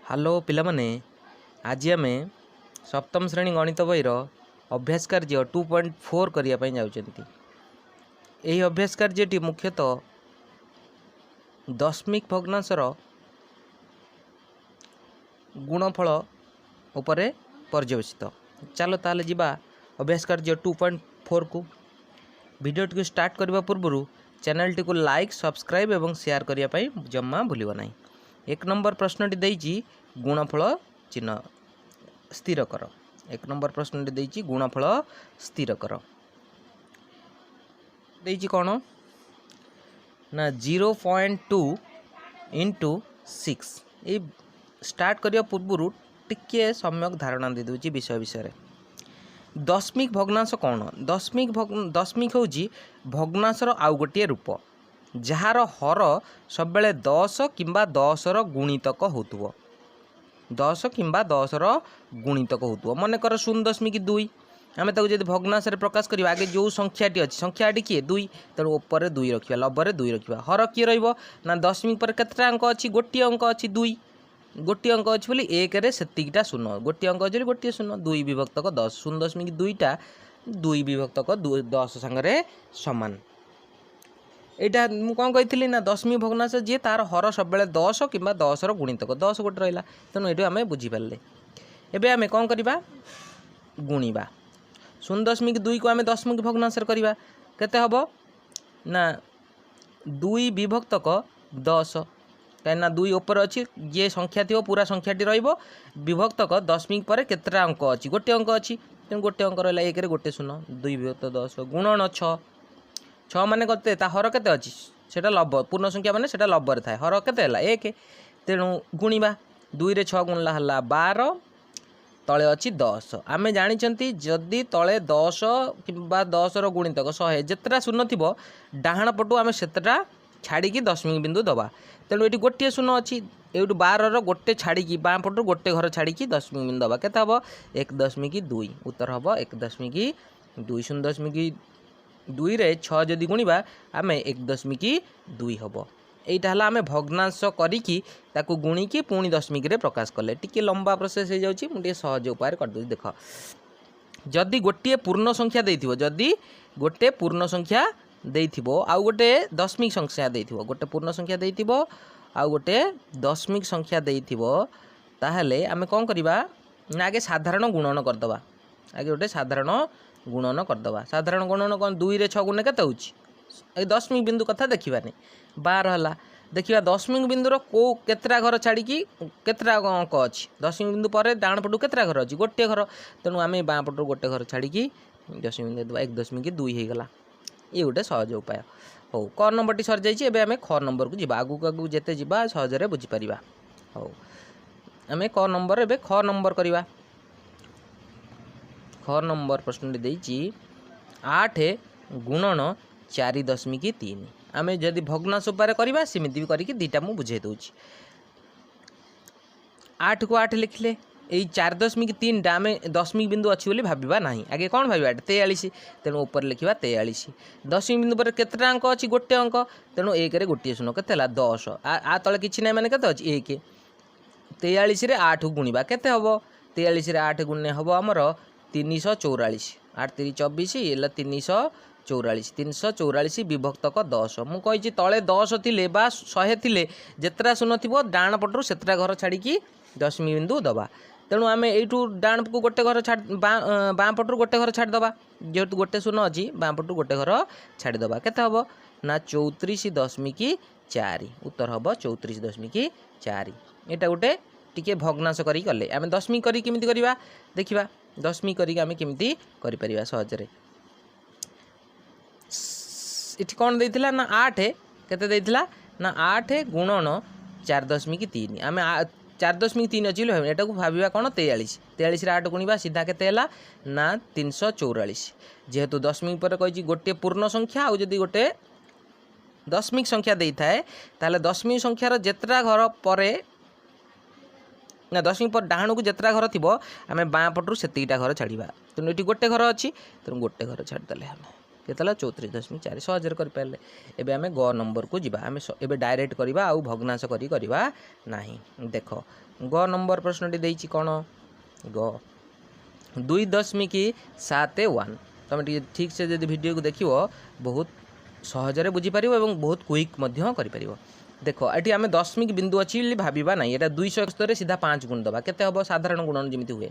Hello पिलामाने आज आम सप्तम श्रेणी गणित बईर अभ्यास कार्य 2.4 करने जाऊँगी। यही अभ्यास कार्यटी मुख्यतः दशमिक भग्नांशर गुणफल उपरे पर्यवेसित। चलो ताले जिबा अभ्यास कार्य 2.4 को। वीडियो स्टार्ट करने पूर्व चैनल टी को लाइक सब्सक्राइब एवं शेयर करने जम्मा भूलिब नहीं। एक नंबर प्रश्नटी देइछि गुणफल चिन्ह स्थिर कर। एक नंबर प्रश्नटी देइछि गुणफल स्थिर कर। देइछि कोन ना 0.2 इंटू 6। ये स्टार्ट करिया पूर्व टिके सम्यक धारणा दे दूची विषय विषय। दशमिक भग्नांश कौन? दशमिक हूँ भग्नांशर आउ गोटे रूप जार हर सब 10 किंबा 10 गुणितक होतुव। 10 किंबा 10 गुणितक होतुव। मन कर 0.2 आम जब भग्नांश प्रकाश करिया आगे जो संख्याटी अच्छी संख्याटी किए 2 तेणु ऊपर 2 रखा लबर 2 रखा। हर किए रहा दशमिक पर केतटा अंक अच्छी गोटे अंक अच्छी 2 गोटे अंक अच्छी बोली 1 रे सेतिकिटा शून्य गोटे अंक अच्छी गोटे शून्य 2 विभक्तक 10 0.2टा 2 विभक्तक 10 सांगे सामान। यहाँ मुझे कौन कही ना दशमिक भग्नांश जी तार हर सब 10 किंबा 10 गुणितक 10 गोटे रहा तेणु ये आम बुझीपारे। एवं आम कौन करवा गुणा 0.2 को आम दशमिक भग्नांश करवा केते हम ना 2 विभक्तक 10 कहीं 2 ऊपर अच्छी ये संख्या थी पूरा संख्याटी विभक्तक दशमिक पर केतटा अंक अच्छी गोटे अंक अच्छी तेणु गोटे अंक रहा 1 रे गोटे शून्य 2 विभक्त 10 गुणन 6 6 माने कते हर केते अच्छी सेटा लब पूर्ण संख्या माने सेटा लबर थाए हर केते 1 तेणु गुणा 2 रे 6 गुणला हला 12 तले अच्छी 10 आमे जानी जदि तले 10 किंबा 10 गुणितक 100 जितेटा शून्य थी डाहाण पटू आम सेतटा छाड़ी दशमिक बिंदु दबा तेणु ये गोटे शून्य अच्छी ये 12 गोटे छाड़ी बाँ पटू गोटे घर छाड़ी दशमिक बिंदु दबा केते हम 1.2 उत्तर हम 1.2 0.2 रे 6 जदि गुणा आम 1.2 हम। यहाँ आम भग्नांश करी गुणिकी पुणी दशमिक रे प्रकाश कले टिके लंबा प्रोसेस हो जाउछि मुझे सहज उपाय कर दूँ। देख जदि गोटे पूर्ण संख्या देइथिबो जदि गोटे पूर्ण संख्या देइथिबो आउ गोटे दशमिक संख्या देइथिबो गोटे पूर्ण संख्या देइथिबो आउ गोटे दशमिक संख्या देइथिबो ताहले आमे कोन करबा ना आगे साधारण गुणन करदबा आगे गोटे साधारण गुणन करदबा। साधारण गुणन कौन 2 रे 6 गुणे केते होछि दशमिक बिंदु कथा देखिबानी 12 हला देखिबा दशमिक बिंदुर को केतरा घर छाड़ी केतरा अंक अच्छी दशमिक बिंदु पर डाण पटू केतरा घर अच्छी गोटे घर तेणु आम बाँ पटू गोटे घर छाड़ी दशमिक बिंदु देवा 1.2 हो गला। ये गोटे सहज उपाय हो। क नंबर टी सर जाइए एवं आम ख नंबर को जीवा आगू आगू जिते जीवा सहजरे बुझीपर हो। आम क नंबर एवं ख नंबर करवा। ख नंबर प्रश्न देइछि 8 गुणन 4.3 आम जदि भग्नांश उपाय करवा सेमती भी करके दुईटा मुझे बुझे दूची। 8 को 8 लिखले यही 4.3 टा आम दशमिक बिंदु अच्छी बोली भाबा ना आगे कौन भाई 43 तेणु ऊपर लिखा 43 दशमिक बिंदु पर केतटा अंक अच्छी गोटे अंक तेणु 1 रे गोटे शून्य केते 10 आ तले कि ना मैंने केते अच्छी 1 43 रे 8 को गुणवा केते हम 43 रे 8 गुणे हम आमर 344 8 3 24 एला 344 344 विभक्तक 10 मु कही तले 10 थिले बा 100 थिले जेतरा शून्य थी डाण पटू सेतरा घर छाड़ी दशमिक बिंदु दबा तेणु आम यू डाण को गोटे घर छाड़ बाँ पटू गोटे घर छाड़ीदबा जेहेतु गोटे शून्य अच्छी बाँ पटू गोटे घर छाड़ीदबा केते हम ना 34.4 उत्तर हम 34.4। यहाँ गोटे टिके भग्नांश करी गले आम दशमिक करी केमिति करवा देखिबा दशमिक करी आम केमिति करि परिबा सहजरे। इठी कौन देइथिला ना 8 केते देइथिला ना 8 गुणन 4.3 आम 4.3 अच्छी भाव एटा को भाविबा कौन 43 रे 8 गुणवा सीधा केते हला ना 344 जेहेतु दशमिक पर कही गोटे पूर्ण संख्या आउ जदि गोटे दशमिक संख्या देइथाए ताले दशमिक संख्यार जेतरा घर परे ना दशमिक पर डाहाण को जेतरा घर थी आम बाँ पटू सेतिकिटा घर छाड़ा तेणु ये गोटे घर अच्छी तेणु गोटे घर छाड़देले आम केते 34.4 सहजरे कर पाले। एबे आमे ग नंबर को जिबा आमे एबे डायरेक्ट करबा आउ भग्नांश करी करबा नाही। देखो ग नंबर प्रश्नटी देइछि कोन ग 2.71 तुम ठीक से जब वीडियो को देखियो बहुत सहजरे बुझी पारिबो एवं बहुत क्विक मध्य करि पारिबो। देखो ये आम दशमिक बिंदु अच्छी भाविबा ना ये 271 सीधा 5 गुण दबा केते हबो साधारण गुणन जमिति हुए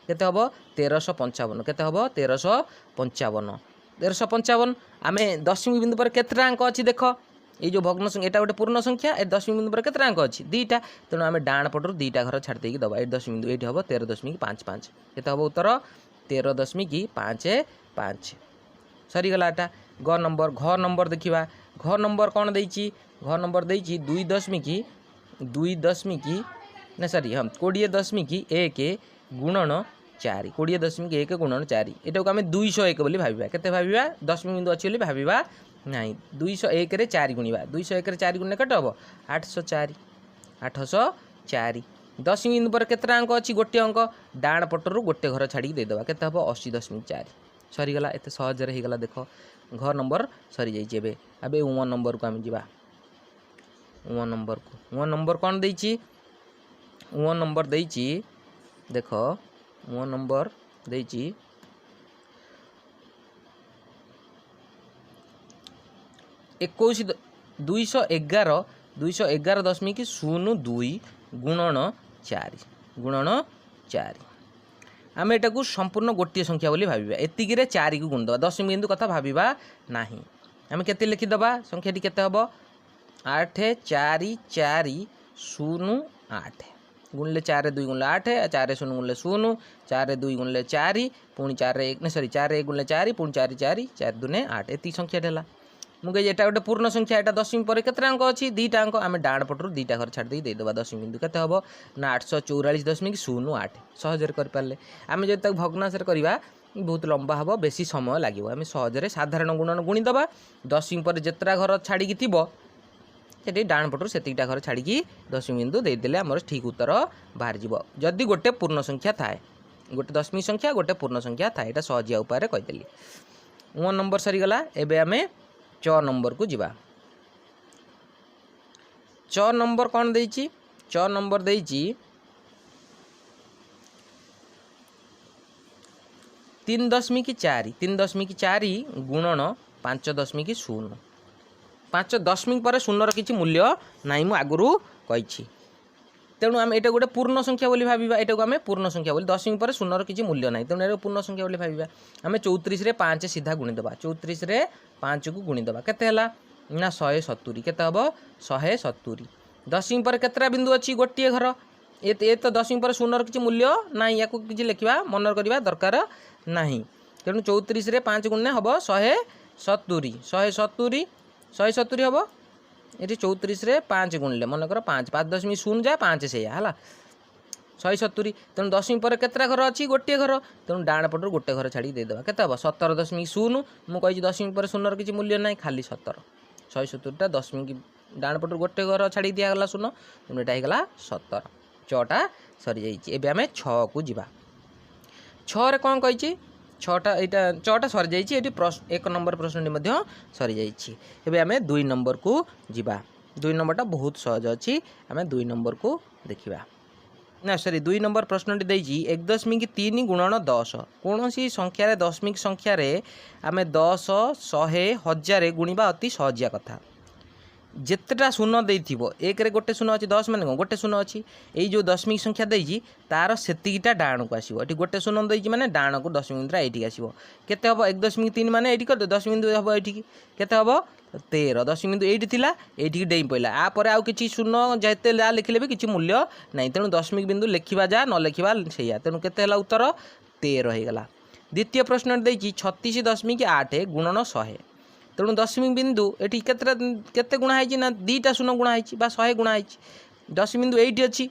केते हबो 1355 केते हबो 1355 1355 आमे दशमिक बिंदु पर केतरा अंक अछि देखो ये जो भग्न संख्या एटा गोटे पूर्ण संख्या ए दशमिक बिंदु पर केतरा अंक अछि दुईटा तेणु आमे डाण पटरु दुईटा घर छाड़ देकी दबा ए दशमिक बिंदु एठी हबो 13.55 केते हबो उत्तर 13.55 सरी गला एटा ग नंबर घ नंबर देखिबा घ नंबर कौन देइछि घ नंबर देइछि 2.2 ना सॉरी हम 20.1 गुणन 4 20.1 गुणन 4 एटा को आमे 201 बोली भाबिबा केते भाबिबा दशमिक बिंदु अछि बोली भाबिबा नाही 201 रे 4 गुणिबा 201 रे 4 गुणने केते हबो 804 दशमिक बिंदु पर केतरा अंक अछि गोटे अंक डाण पटरु गोटे घर छाड़ी दे देबा केते हबो 80.4 सरी गला एते सहज रे हे गला देखो घ नंबर सरी जाइए एबे अबे उ नंबर को आम जीवा उ नंबर कौन देइछि उ नंबर देइछि देखो उ नंबर देइछि 211.02 गुणन 4 आम एटा को संपूर्ण गोटे संख्या बोली भाविबा एतिकी रे 4 को गुण दबा दशमिक बिंदु कथा भाविबा नाही आम केते लिखि दबा संख्याटी केते हबो 8 4 4 0 8 गुणले 4 2 गुणले 8 4 0 गुणले 0 4 2 गुणले 4 पुणी 4 1 सॉरी 4 1 गुणले 4 पुणी 4 4 4 2 8 एति संख्या देला मुझे एटा गोटे पूर्ण संख्या एटा दशमिक पर केतरा अंक अछि दुईटा अंक आम डाण पटरु दुईटा घर छाड़ दे देबा दशमिक बिंदु केते हबो ना 844.08 सहजरे कर पाले आम जब तक भग्नांश करबा बहुत लंबा हबो बेसी समय लागिवो आम सहजरे साधारण गुणन गुणी दबा दशमिक पर जेतरा घर छाड़ी की थिबो सेठी डाण पटरु सेतिटा घर छाड़ी की दशमिक बिंदु दे देले हमर ठीक उत्तर बाहर जिवो जदि गोटे पूर्ण संख्या थाए गोटे दशमिक संख्या गोटे पूर्ण संख्या थाए एटा सहजिया उपाय कहि देली उ नंबर सरी गला एबे आमे च नंबर को जिबा च नंबर कौन देइछि च नंबर देइछि 3.4 गुणन 5.0 5 दशमिक पर शून्यर किछि मूल्य नाई मु आगुरु कहिछि तेणु आम एटा गोटे पूर्ण संख्या बोली भाबिबा एटा को आम पूर्ण संख्या बोली दशमिक पर शून्यर किछि मूल्य नाई तेणु एटा पूर्ण संख्या बोली भाबिबा आम 34 रे 5 सीधा गुणी दबा 34 रे 5 को गुणी दबा केते हला ना 170 केते हबो 170 दशमिक पर केतरा बिंदु अछि गोटिए घर ए तो दशमिक पर शून्यर किछि मूल्य नाई याकू किछि लिखिबा मन करबा दरकार नाही तेणु 34 रे 5 गुणने हबो 170 हबो ये 34 रे 5 गुणले मन कर 5.0 जा 5 से हला 170 तेणु दशमिक पर केतरा घर अच्छी गोटे घर तेणु डाण पटू गोटे घर छाड़ी देदेबा केते हम 17.0 मुझे दशमिक पर शून्यर किसी मूल्य ना खाली 17 170टा दशमिक डाण पटू गोटे घर छाड़ी दिगला शून्य तेणु यहाँ होगा 17 6टा सरी जाइए आम 6 को जीवा 6 कौन कही 6टा यहाँ 6टा सरी जाइए एक नंबर प्रश्न सरी जाइए आम 2 नंबर को जीवा 2 नंबरटा बहुत सहज अच्छी आम 2 नंबर को देखा ना सॉरी 2 नंबर प्रश्नटी देइछि 1.3 गुणन 10 कौन सी संख्यार दशमिक संख्यार आम 10 100 1000 गुणिबा अति सहजिया कथा जितेटा शून्य देइथिबो एक रे गोटे शून्य अच्छी 10 माने गोटे शून्य अच्छी यही जो दशमिक संख्या देइछि तार सेतिकिटा डाण को आसीबो एठी गोटे शून्य देइछि माने डाण को दशमिक बिंदु एठी आसीबो केते हबो 1.3 माने एठी कर दशमिक बिंदु हबो एठी केते हबो 13 दशमिक बिंदु एठी थिला एठी डेई पइला आ परे आउ किछि शून्य जेते ला लिखले भी किछि मूल्य नै तेणु दशमिक बिंदु लिखिबा जा न लिखिबा सेया तेणु केते हला उत्तर 13 हे गला द्वितीय प्रश्न देइछि 36.8 गुणन 100 तेणु दशमिक बिंदु एटी केते गुणा है ना 2टा शून्य गुणा है 100 गुणा है दशमिक बिंदु एटी अच्छी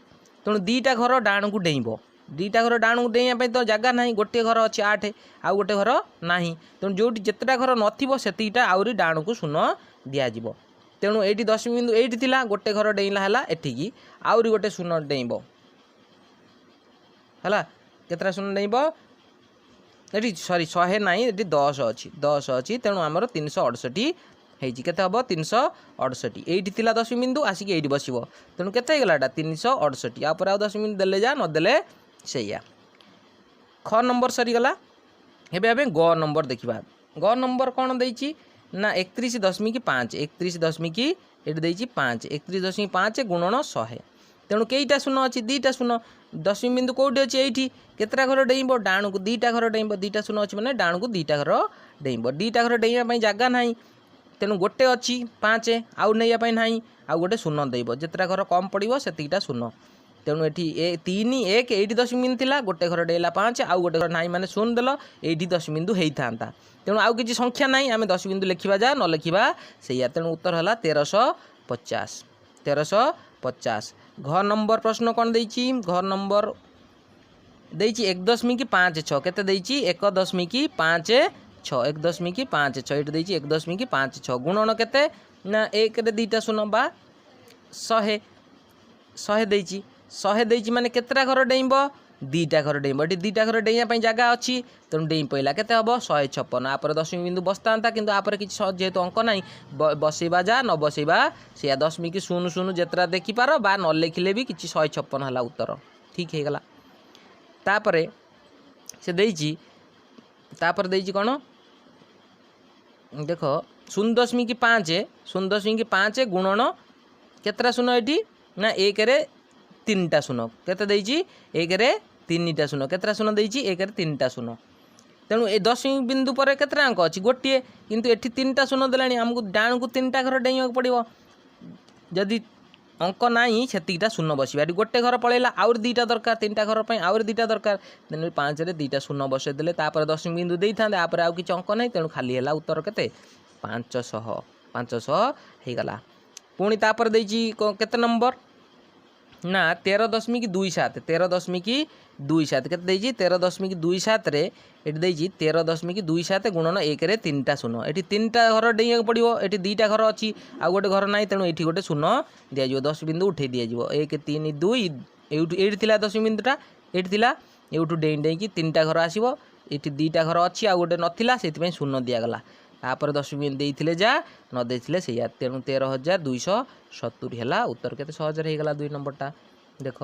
तेणु 2टा घर डाण को डेइब 2टा घर डाण को डेइया तो जगह ना गोटे घर अच्छे 8 आउ गोटे घर ना तेणु जो जितेटा घर नथिटा आउरी डाण को शून्य दिज्व तेणु ये दशमिक बिंदु एटी थिला गोटे घर डेइला है एठिकी आउरी गोटे शून्य डेइब है केतटा शून्य डेइब ये सॉरी 100 नहीं ये 10 अच्छी 10 अच्छी तेणु आमर 368 होती के हम 368 ये थिला दशमिक बिंदु आसिक ये बस तेणु के 368 या आउ दशमिक देले जा नदेले से ख नंबर सरीगला एवं आम ग नंबर देखा ग नंबर कौन देती ना 31.5 31.5 31.5 गुणन 100 तेणु कईटा शून्य अच्छी दीटा शून्य दशमिक बिंदु कौटी अच्छी ये केतटा घर डेइब डाण को दीटा घर डेइब दीटा शून्य अच्छी मैंने डाण को दीटा घर डेइब दीटा घर डेइबा जगह ना तेणु गोटे अच्छी 5 आउ नहीं ना आउ गोटे शून्य देव जितना घर कम पड़ो से शून्य तेणु ये 3 1 ये दशमिक बिंदु थिला गोटे घर डेला 5 आउ गोटे घर ना माने शून्य देल ये दशमिक बिंदु होता तेणु आउ किसी संख्या ना आम दशमिक बिंदु लिखा जा न लिखा से तेणु उत्तर है 1350 1350 घ नंबर प्रश्न कौन देती घ नंबर देती 1.56 केते देती 1.56 1.56 ये देती 1.56 गुणन केते ना 1 रे 2टा शून्य बा 100 देती 100 देती माने केतटा घर डेइब 2टा घर डेइब ये 2टा घर डेइया जगह अच्छी तेणु डेइ पड़ा केते हम 156 आपर दशमिक बिंदु बसता किंतु आपर किसी जेहेतु अंक ना बसैबा जा न बसैबा से दशमिक 00 जितना देखिपार बा न लिखिले भी किसी 156 है उत्तर ठीक है गला तापरे से देती कौन देख 0.5 गुणन केतटा शून्य ये ना 1 रे 3टा शून्य केते देती 1 रे 3टा शून्य केतटा शून्य देती 1 रे 3टा शून्य तेणु ए दशमिक बिंदु पर केतटा अंक अच्छी गोटे किंतु एठी 3टा शून्य देलानी आमको डाण को 3टा घर डेइया पड़ो जदि अंक नहीं से शून्य बसवा ये गोटे घर पलैला आउर 2टा दरकार 3टा घर पर आउर 2टा दरकार तेणु 5 रे 2टा शून्य बसई देले दशमिक बिंदु दे था आउ किसी अंक नहीं तेणु खाली है उत्तर के 500 होगला पुणी तापर देती केते नंबर ना 13.27 13.27 के 13.27 रे ये देती 13.27 गुणन 1 रे 3टा शून्य ये 3टा घर डेइया पड़ो ये 2टा घर अच्छी आउ गोटे घर ना तेणु ये गोटे शून्य दिज्व 10 बिंदु उठे दिज्व 1 3 2 ये दशमिक बिंदुटा ये यूठू डेई डेई 3टा घर आसो ये 2टा घर अच्छी आउ गोटे नाला से शून्य दिगला तापर दशमिक देते जा न देते से तेणु 13,270 है उत्तर के सहजर होगला 2 नंबरटा देख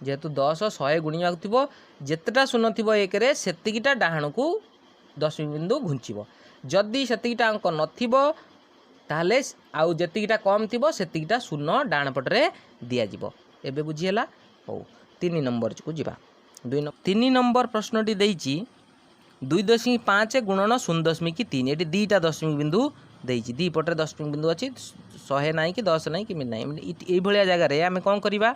जेहेतु 10 100 गुणिया थी जितेटा शून्य थी 1 रे सेतिकीटा डाहाण को दशमिक बिंदु घुंचब जदि सेतिकीटा अंक नाले आउ जेतिकीटा कम थी सेतिकीटा शून्य डाण पटरे दिज्व एबे बुझीगला हो 3 नंबर को जीवा 3 नंबर प्रश्नटी देती 2.5 गुणन 0.3 ये 2टा दशमिक बिंदु देती दी पटे दशमिक बिंदु अच्छी 100 ना कि 10 ना कि ना ये जगार आम कौन करवा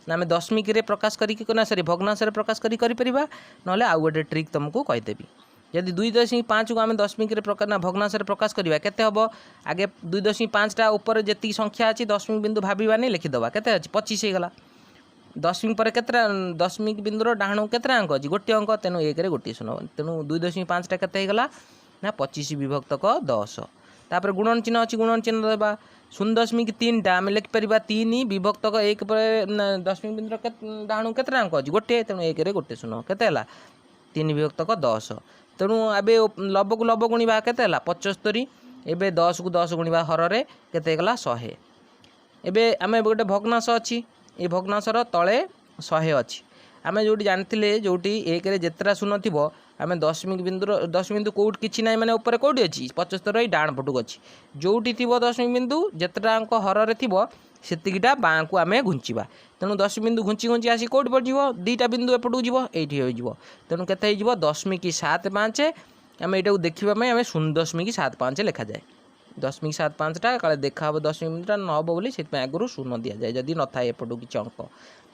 ना आम दशमिक प्रकाश करना सरी भग्नांश प्रकाश करा ना आउ गोटे ट्रिक तुमको कहीदेवी जदि 2.5 को आम दशमिक ना भग्नांश प्रकाश करवा केते हम आगे 2.5टा ऊपर जी संख्या अच्छी दशमिक बिंदु भावानी लिखिदबा केते अच्छी 25 होगला दशमिक पर केतरा दशमिक बिंदुर डाहाण केतरा अंक अच्छी गोटे अंक तेणु 1 रे गोटे शून्य तेणु 2.5टा केते होगला ना 25 विभक्तक 10 तापर गुणन चिन्ह अच्छी गुणन चिन्ह देवा 0.3टा आम लिखिपर 3 विभक्तक 1 पर दशमिक बिंदुर डाहाण केतरा अंक अच्छी गोटे तेणु 1 रे गोटे शून्य केते 3 विभक्तक 10 तेणु एबे लब को लब गुणवा केते 75 एबे 10 को 10 गुणवा हर रे केते होगला 100 एबे आम गोटे भग्नांश अच्छी ये भग्नांशर तले 100 अच्छी आम जो जानते जो 1 रे जितेटा शून्य थी आम दशमिक बिंदु कौट कि ना मैंने ऊपर कौटी अच्छी 75 डाण पटक अच्छी जोटी थी दशमिक बिंदु जितेटा अंक हर थी सेतिकीटा बाँ को आम घुंचा तेणु दशमिक बिंदु घुंची घुंची आसी कौट पड़ो 2टा बिंदु एपटू जीव ये हो तेणु के 0.75 आम यहाँ देखा आम 0.75 लिखा जाए 0.75टा काले देखा हम दशमिक बिंदुटा न हम बोली से आगुरी शून्य दि जाए जदि न था एपटू किसी अंक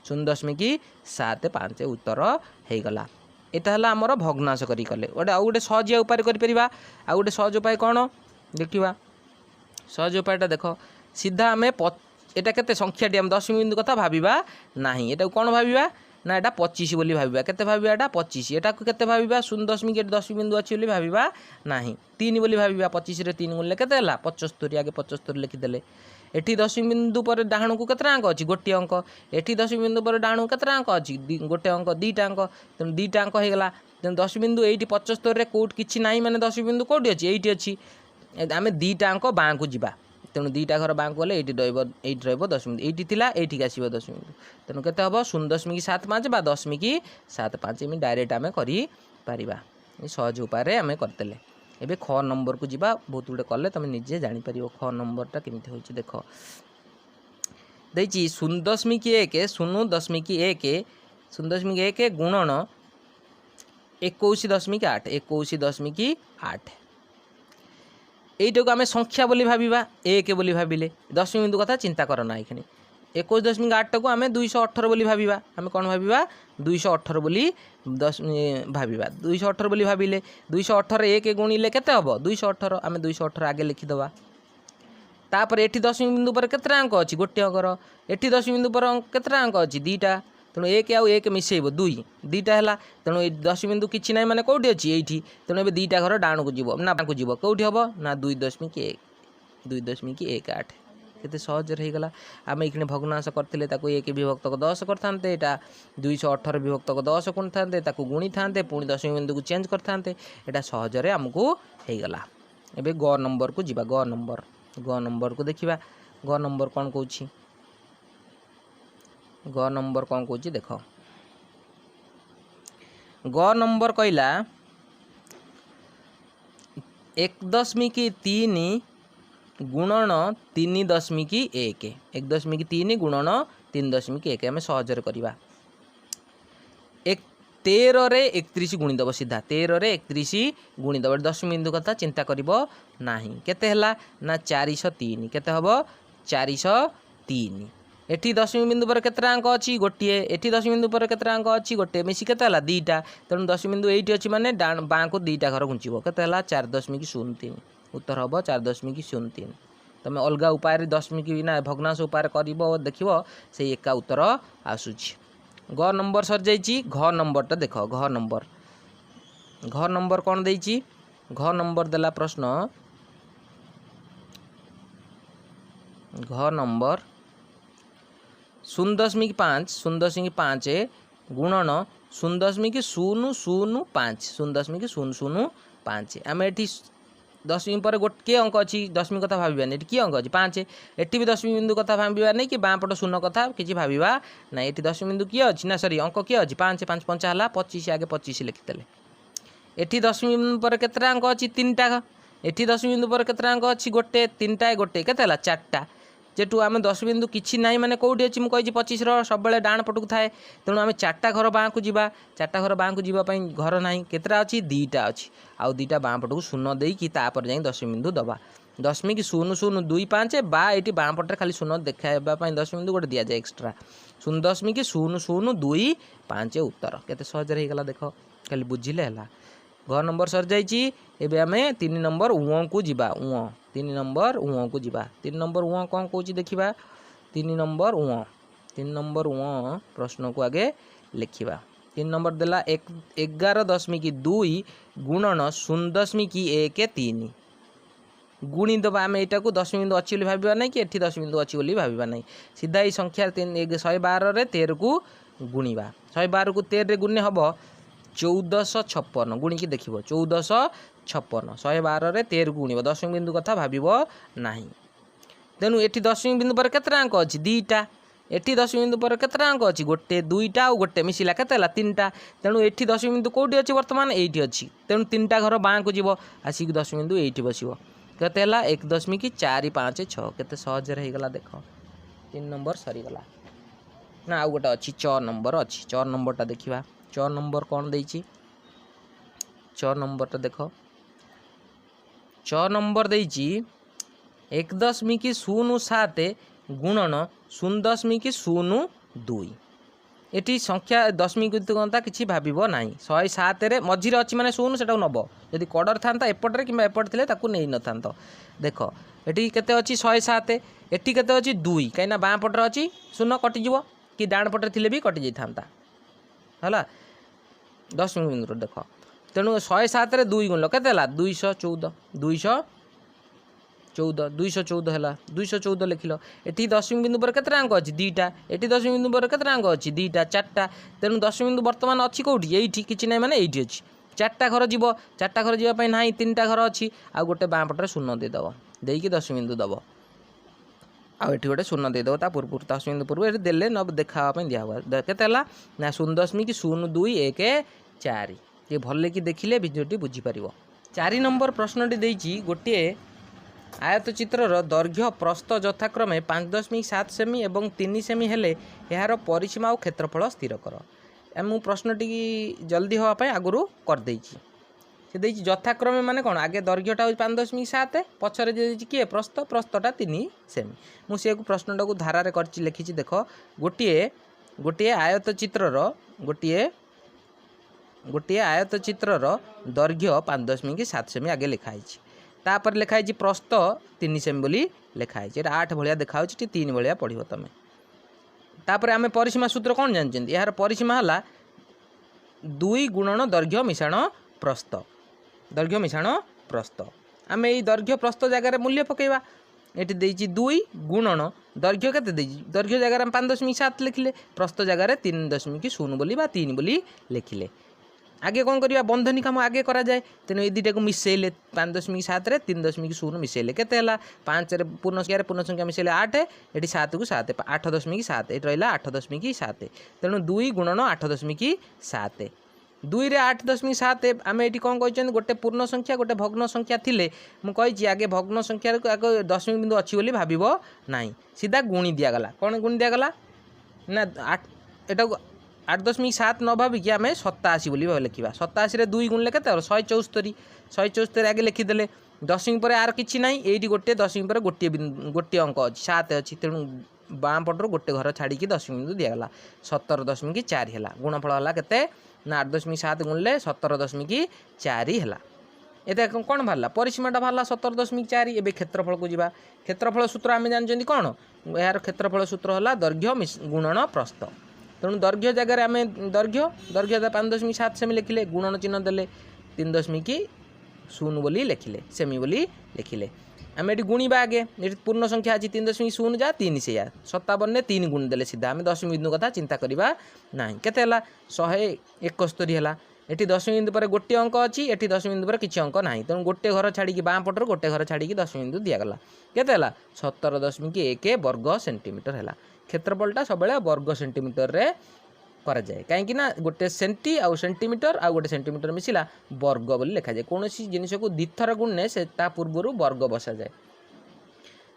0.75 उत्तर होगला यहाँ है आमर भग्नांश कले गोटे आउ गोटे सहजिया उपाय कर आउ गोटे सहज उपाय कौन देखा सहज उपायटा देख सीधा आम एटा केते संख्याटी आम दशमिक बिंदु कथा भाविबा नाही एटा कौन भाविबा ना एटा 25 बोली भाविबा केते भाविबा एटा 25 एटा को केते भाविबा 0.8 दशमिक बिंदु अच्छी बोली भाविबा नाही 3 बोली भाविबा 25 रे 3 गुणले केते हला 75 आगे 75 लिखिदेले एठी दशमिक बिंदु पर डाहाण को केतरा अंक अच्छी गोटे अंक एठी दशमिक बिंदु पर डाहाण को केतरा अंक अच्छी गोटे अंक 2टा अंक तेणु 2टा अंक होगला तेणु 10 बिंदु ये 75 कौट कि ना माने 10 बिंदु कौटी अच्छी ये अच्छी आम दीटा अंक बाँ को जा तेणु दीटा घर बाँ को गले ये रहा 10 बिंदु ये ये आसो 10 बिंदु तेणु के 0.75 बा 0.75 एम डायरेक्ट आम कर सहज उपाय आम करदे। एबे ख नंबर को जीवा बहुत गुड़े कले तुम निजे जापर ख नंबरटा केमती हो देख देखिए 0.1 0.1 0.1 गुणन 21.8 21.8 यहीटा को आम संख्या बोली भाविबा 1 बोली भाविले 10 बिंदु कथा चिंता करना ये 21.8 को आम 218 बोली भाविबा आम कौन भाविबा 218 बोली 10 भाविबा 218 बोली भाविले 218 1 गुणिले केते हबो 218 आम 218 आगे लिखिदबा तापर एठी 10 बिंदु पर केते अंक अछि गोटे अंकर एठी 10 बिंदु पर केते अंक अछि दीटा तेणु 1 आउ 1 मिसेइबो 2 दीटा हैला तेणु 10 बिंदु किछि नै माने कोठी अछि एठी तेणु एबे दीटा घर डाण को जीवो ना को जीवो कोठी हबो ना 2.18 केते सहज रही गला आम ये भग्नांश करथिले ताको 1 विभक्त को 10 करथांते एटा 218 विभक्त को 10 गुणिथांते ताको गुणी थांते पुणी 10 बिंदु को चेंज करथांते एटा सहज रे हमकु हे गला। एबे ग नंबर को जीवा ग नंबर को देखिबा ग नंबर कोन कहूची ग नंबर कोन कहूची देखो ग नंबर कहला 1.3 गुणन 3.1 1.3 गुणन 3.1 आम सहज करवा 13 रे 31 गुणीदेव सीधा 13 रे 31 गुणीदेव 10 बिंदु कथा चिंता करिबो नाही केते हला ना 403 केते हबो 403 एठी 10 बिंदु पर केते अंक अछि गोटिए एठी 10 बिंदु पर केते अंक अछि गोटे मिसी केते हला दीटा तेणु 10 बिंदु एठी अछि माने बाँ को दीटा घर घुंचिबो केते हला 4.03 उत्तर हम 4.03 तुम अलग उपाय 10 ना भग्नांश उपाय कर देख से एका उत्तर आसूची ग नंबर सर जाइए घ नंबरटा देख घ नंबर कौन देइछि घ नंबर देला प्रश्न घ नंबर 0.5 गुणन 0.005 0.005 आम एटी 10 पर गोटे अंक अच्छी 10 कथा भाविया नहीं कि अंक अच्छी 5 एटी भी 10 बिंदु कथा भाविया नहीं कि बाँ पट शून्य कथा किसी भाविया ना ये 10 बिंदु किए अच्छी ना सरी अंक किए अच्छी 5 5 5 है 25 आगे 25 लिखिदेले एटी 10 बिंदु पर केते अंक अच्छी 3टा एटी 10 बिंदु पर केते अंक अच्छी गोटे 3टा गोटे केते 4टा जेटू आम 10 बिंदु किसी ना माने कौटी अच्छी मुझे 25 सब डाण पटक थाए तेणु आम 4टा घर बाँ को जीवा 4टा घर बाँ को जीवाई घर ना केतटा अच्छी 2टा अच्छी आउ 2टा बाँ पट को शून्य देकी तापर जाई 10 बिंदु दबा 0.0025 बा ये बाँ पटे खाली शून्य देखाइबापी 10 बिंदु गोटे दि जाए एक्सट्रा 0.0025 उत्तर केते सहज होगा देख खाली बुझिले है घ नंबर सर जाइए एबे आम 3 नंबर उँ को जीवा 3 नंबर उँ को जीवा 3 नंबर उँ कौन कौच देखा 3 नंबर उँ प्रश्न को आगे लिखा 3 नंबर देला 11.2 गुणन 0.13 गुणीदेव आम यहाँ को 10 बिंदु अच्छी भाविबा नहीं कि एठी 10 बिंदु अच्छी बोली भाविबा नहीं सीधा ही संख्या 112 रे 13 को गुणिबा 112 को 13 रे गुणे हम 1456 गुणिकी देख 1456 112 रे 13 गुणिब 10 बिंदु कथा भाविब नाही तेणु एठी 10 बिंदु पर केते अंक अच्छी 2टा एठी 10 बिंदु पर केते अंक अच्छी गोटे 2टा और गोटे मिसिला केते 3टा तेणु एठी 10 बिंदु कोठी अच्छी वर्तमान एठी अच्छी तेणु 3टा घर बाँ को जीव आसिक 10 बिंदु एठी बसिब केते 1.456 केते सहज होगा देख 3 नंबर सरीगला ना आउ गोटे अच्छी 4 नंबर अच्छी 4 नंबरटा देखा 4 नंबर कौन देइछि 4 नंबरटा देख 4 नंबर देइछि 1.07 गुणन 0.02 एटी संख्या 10 गणता किसी भाव ना 107 मझीरे अच्छी माने 0 से नब जदि कड़र था एपटे कि एपटे थे नहीं न था देख ये केते अच्छी 107 एटी केते अच्छी 2 कहीं बाँ पटर अच्छी 0 कटिज कि डाण पटे थे भी कटि जाता है 10 बिंदु देख तेणु 107 रे 2 गुण केते 214 214 है 214 लिखिल एटी 10 बिंदु पर केते अंक अच्छी 2टा एटी 10 बिंदु पर केते अंक अच्छी 2टा 4टा तेणु 10 बिंदु वर्तमान अच्छी कौटी ये किसी ना माने ये अच्छी चार्टा घर जीव, चार्टा घर जावाई ना 3टा घर अच्छी आ गोटे बाँ पटे शून्य देदेव देकी 10 बिंदु दब आठ गोटे शून्य देदेव ता पूर्व 10 बिंदु पूर्व ये देले न देखापी दिया हुआ के 0.00214 ये भल कि देखिले भिडियोटी बुझीपर। 4 नंबर प्रश्नटी देती गोटे आयतचित्रर दैर्घ्य प्रस्थ यथाक्रमे 5.7 सेमी और 3 सेमी हेले यार परिसीमा और क्षेत्रफल स्थिर कर। मु प्रश्नटी जल्दी हाँपाई आगुरी करदे यथाक्रमे माने कौन आगे दैर्घ्यटा 5.7 पछरे किए प्रस्थ प्रस्थटा 3 सेमी मुझे प्रश्नटा को धारा कर लिखी देख गोटे आयतचित्रर गोटे आयतचित्रर दैर्घ्य 5.7 सेमी आगे लिखाई तापर लिखाई प्रस्थ 3 सेमी बोली लिखाई 8 भाया देखा 3 भाया पढ़ो तुम तापर आम परिसीमा सूत्र कौन जानते यार परिसीमा है 2 गुणन दैर्घ्य मिश्रण प्रस्थ दैर्घ्य मिश्रण प्रस्थ आम ये दैर्घ्य प्रस्थ जगार मूल्य पकेबा ये देती 2 गुणन दैर्घ्य के दैर्घ्य जगार 5.7 लिखिले प्रस्थ जगार 3.0 बोली 3 बोली लिखिले आगे कौन करवा बंधनी काम आगे करा जाए तेणु ये दुटा को मिसेले 5.7 रे 3.0 मिसेले केते 5 रे पूर्ण संख्या मिसेले 8 ये 7 को 7 8.7 ये रहा 8.7 तेणु 2 गुणन 8.7 2 रे 8.7 आम ये कौन कहते गोटे पूर्ण संख्या गोटे भग्न संख्या थिले मुझे आगे भग्न संख्यार आगे दशमिक बिंदु अच्छी बोली भाव ना सीधा गुणी दिगला कौन गुणी दिगला ना 8.7 न भाविकी आम 87 बोली लिखा 87 रे 2 गुणले के 174 आगे लिखिदेले दशमिक पर आर कि ना ये गोटे दशमिक पर गोटे अंक अच्छी 7 अच्छी तेणु बाँ पटर गोटे घर छाड़ी 10 बिंदु दिगला 17.4 है गुणफल है के 8.7 गुणले 17.4 है ये कौन बाहर परिसीमाटा बाहर 17.4 एवं क्षेत्रफल को जावा क्षेत्रफल सूत्र आम जानते कौन यार क्षेत्रफल सूत्र है दैर्घ्य गुणन प्रस्थ तेणु दैर्घ्य जगार आम दैर्घ्य 5.7 सेमी लिखिले गुणन चिन्ह देले 3.0 बोली लिखिले सेमी बोली लिखिले आम ये गुणवा आगे ये पूर्ण संख्या अच्छी 3.0 जा 3 से 57 ने 3 गुण देले सीधा आम 10 बिंदु कथा चिंता करवा ना केते 171 है ये 10 बिंदु पर गोटे अंक अच्छी ये 10 बिंदु पर किसी अंक ना तेणु गोटे घर छाड़ी बाँ पटर गोटे घर छाड़ी 10 बिंदु दिगला केते 17.1 वर्ग सेंटीमीटर है क्षेत्रफलटा सब वर्ग सेंटीमीटर रे करा जाए कहीं गोटे सेंटी आउ सेंटीमीटर आउ गोटे सेंटीमीटर मिसिला वर्ग बोली लिखा जाए कौन जिनिस को द्विथर गुणने से पूर्वर वर्ग बसा जाए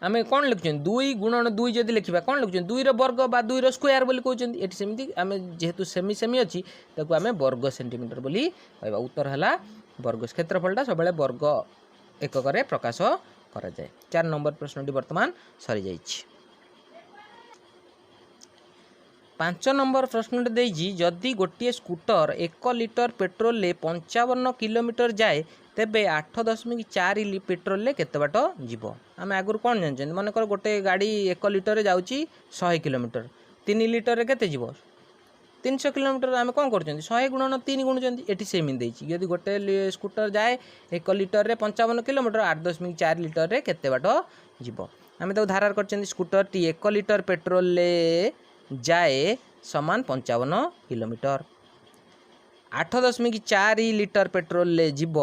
आम कौन लिखुन 2 गुणन 2 जदि लिखा कौन लिखुन 2 वर्ग बा 2 स्क्वायर बोली कहते ये सेमती आम जेहेतु सेमी सेमी अच्छी आम वर्ग सेंटीमीटर बोली कहवा उत्तर है वर्ग क्षेत्रफलटा सब वर्ग एकक प्रकाश करा जाए। 4 नंबर प्रश्नटी वर्तमान सरी जाइए। 5 नंबर प्रश्नटे देजी जदि गोटे स्कूटर 1 लिटर पेट्रोल 55 किलोमीटर जाए तेबे 8.4 पेट्रोल केते बाट जीव आम आगुरी कौन जानते मनकर गोटे गाड़ी 1 लिटर जाऊँगी 100 किलोमीटर 3 लिटर केते जीव 300 किलोमीटर आम कौन कर 100 गुणन 3 गुणुंट ये सेमी जदि गोटे स्कूटर जाए 1 लिटर रे 55 किलोमीटर 8.4 लिटर रे केते बाट जीव आम तो धारा कर स्कूटर टी 1 लिटर पेट्रोल जाए समान 55 किलोमीटर 8.4 लिटर पेट्रोल ले जीव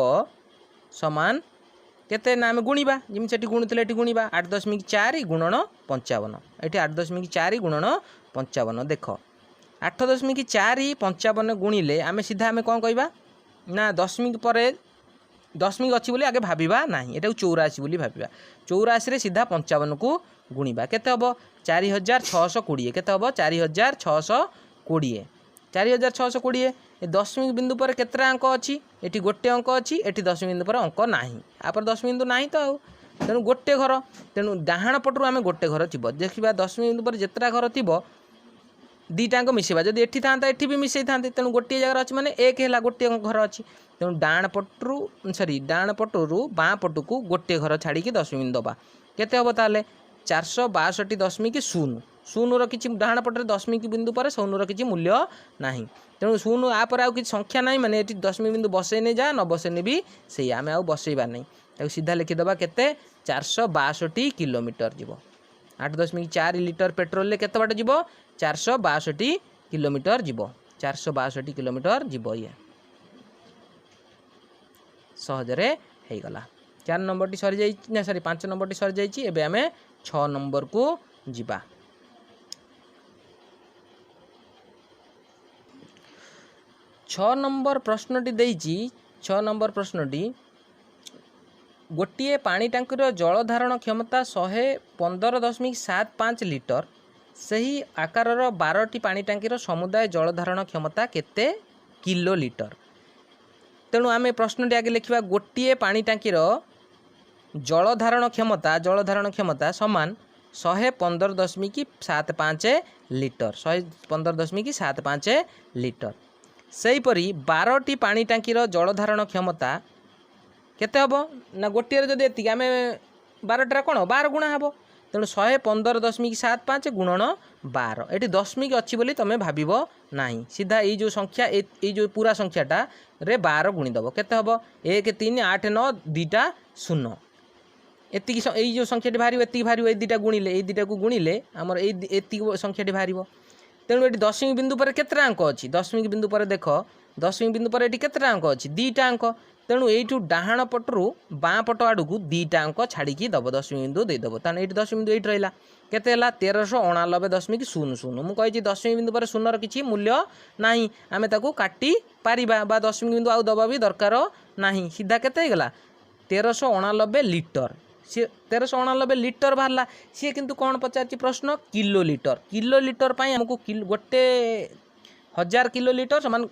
समान केते ना आम गुणवा जमी से गुणुले गुणवा 8.4 गुणन 55 ये 8.4 गुणन 55 देख 8.4 55 गुणिले आम सीधा आम कौन कहवा ना दशमिक पर दशमिक अच्छी बोली आगे भाविबा ना ये 84 बोली भाविबा 84 सीधा 55 को गुणवा केते हम 4620 केते हम 4620 4620 ये दशमिक बिंदु पर केतरा अंक अच्छी ये गोटे अंक अच्छी ये दशमिक बिंदु पर अंक ना आप दशमिक बिंदु ना तो आउ तेणु गोटे घर तेणु डाहाण पटू आम गोटे घर थी देखा दशमिक बिंदु पर जितरा घर थी दीटाक मिसेबा जब एठी था एठी भी मिसई था तेणु गोटे जगह अच्छी माने 1 है गोटे घर अच्छी तेणु डाण पटू सरी डाण पटू बाँ पटू को गोटे घर छाड़ी 10 बिंदु दबा केते हम ताले 462.0 शून्य किसी डाहाण पटे दशमिक बिंदु पर शून्य किसी मूल्य ना तेणु शून्य आप कि संख्या ना माने ये दशमिक बिंदु बसैने जा न बसैने भी से आम आउ बसैबार नहीं सीधा लिखिदेवा केते 462 किलोमीटर जीव 8.4 लिटर पेट्रोल केते बाट जीव 462 किलोमीटर जीव 462 किलोमीटर जीव ये सहजरे हो गला। 4 नंबर टी सरी जाई ना सॉरी 5 नंबर टी सरी जाई। एबे आमे 6 नंबर को जिबा। 6 नंबर प्रश्नटी देइची। 6 नंबर प्रश्नटी गोटे पानी टांकीर जल धारण क्षमता 115.75 लिटर। सही आकार 12टी पानी टांकीर समुदाय जल धारण क्षमता केते किलो लिटर। तेणु आम प्रश्नटी आगे लिखा गोटे पानी टांकीर जल धारण क्षमता समान 115.75 लिटर 115.75 लिटर। सेहीपरि 12टी पानी टांकीर जल धारण क्षमता केते हम ना गोटे जदि एति आम 12टा कौन 12 गुणा हम तेणु 115.75 गुणन 12 ये दशमिक अच्छी बोली तुम भाव ना सीधा ये जो संख्या ये जो पूरा संख्याटा रे 12 गुणीदेव केते हम 1 3 8 9 2टा 0 एति जो संख्याटी बाहर ये बाहर ये दुटा गुणिले ये दुटा को गुणिले आमर ये संख्याटी बाहर तेणु ये दशमिक बिंदु पर केते अंक अच्छी दशमिक बिंदु पर देख दशमिक बिंदु पर ये केते अंक अच्छी 2टा अंक तेणु यू डाहाण पटरू बाँ पट आड़ को 2टा अंक छाड़ी दब दशमिक बिंदु देदेव तेणु ये दशमिक बिंदु ये रहा केते 1389.00 मुझे दशमिक बिंदु पर शून्यर किसी मूल्य ना आम काटी पारिबा बा दशमिक बिंदु आउ दबा भी दरकार ना सीधा केते गला 1389 लिटर सी 1389 लिटर बाहरला सी किंतु कौन पचार प्रश्न किलो लिटर आमको गोटे 1000 किलो लिटर समान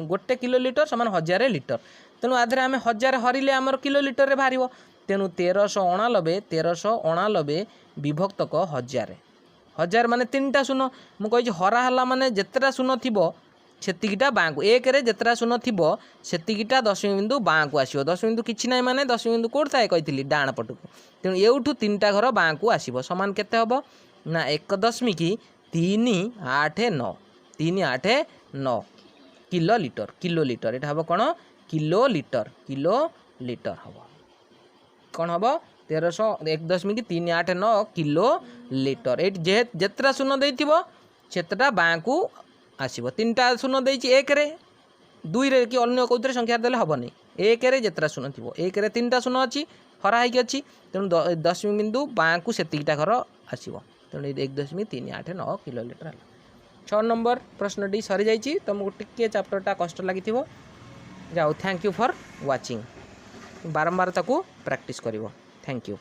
गोटे किलो लिटर समान 1000 लिटर तेणु आधे आम 1000 हरिले आमर किलो लिटर बाहर तेणु 1389 विभक्तक 1000 माने 3टा शून्य मुझे हराला माने जितेटा शून्य थी सेतिकिटा बाँ को एक जितेटा शून्य थी सेतिकिटा दशमिक बिंदु बाँ को आसो दशमिक बिंदु किसी ना माने दशमिक बिंदु कौट थाए कही डाण पटक तेणु एवठू 3टा घर बाँ को आसो समान केते हम ना 1.389 किलो लिटर ये हम कौन किलो लिटर हम कौन हम 1.389 किलो लिटर ये जितेटा शून्य देथिबो सेतेटा बाँ को आसो 3टा शून्य देछि 1 रे 2 रे कि अन्य कौन संख्या देले हेनी 1 रे जितेटा शून्य थी 1 रे 3टा शून्य अच्छी हरा होगी अच्छी तेणु दशमिक बिंदु बाँ को सेतिकिटा घर आसो तेणु 1.389 किलो लिटर है। 6 नंबर प्रश्नटी सरी जाइए तुमको टिके चैप्टरटा कष्ट लगी जाओ। थैंक यू फॉर वाचिंग बारंबार ताकू प्रैक्टिस करिवो। Thank you.